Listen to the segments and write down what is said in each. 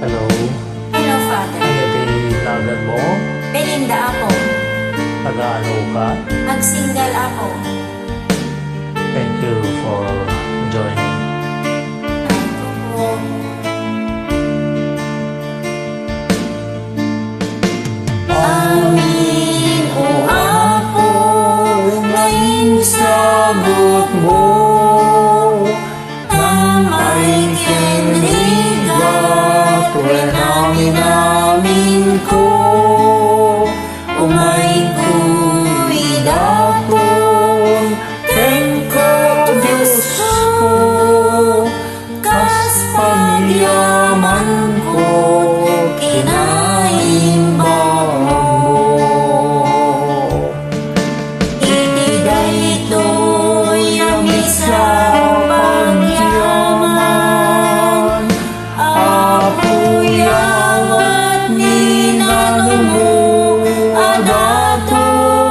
Hello, Hello, Father. ano di tawag mo? Belinda ako. Taga-ano ka? Mag-single ako. Thank you for joining. Ako po. Amin, o Apo, ngayon sagot mo ng may kinligat, namin ko, umay kuidapon, tengko Diyos ko, kas pagyaman ko, kinaimbang mo. Itiday ito'y amisa pagyaman, apuyawat ni nanumo adatong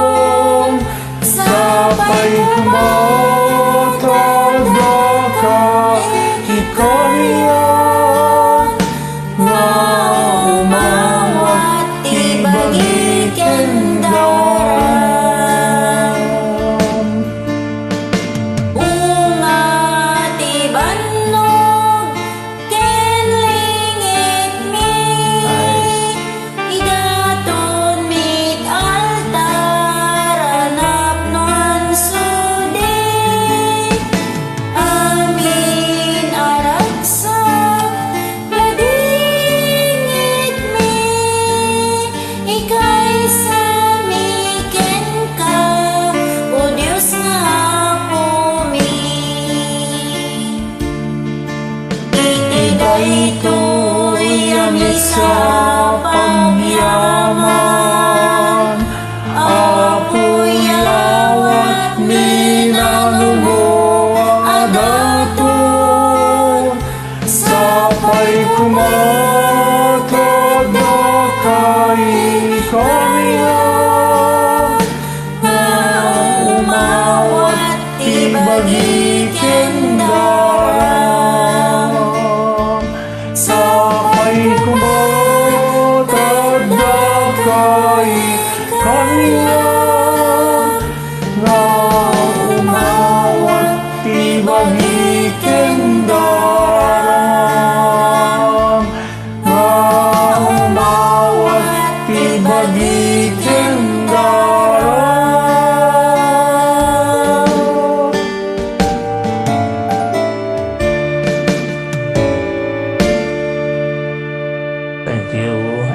sapay kumotod ka ikoniyan nga umawat ibagi kendaram unga tibannog kenlingit mi idaton mit altar anapnon sudi amin aragsak ladingit mi ikay sa miken ka o Diyos nga pumi itiday ito'y amisa pagyaman, apuyawat minanumo adaton, sapay kumotod kay kaniyan, nga umawat ibagi kendaram, sapay kumotod kay kaniyan, nga umawat ibagi kendaram, nga umawat ibagi kendaram. Thank you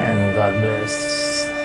and God bless.